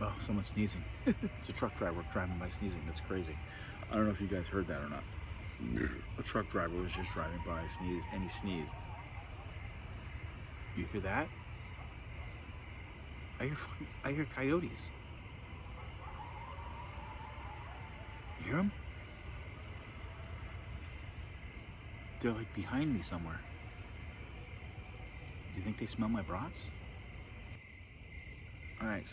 Oh, someone's sneezing. It's a truck driver driving by sneezing. That's crazy. I don't know if you guys heard that or not. A truck driver was just driving by, sneezed, and he sneezed. You hear that? I hear coyotes. You hear them? They're like behind me somewhere. Do you think they smell my brats? All right.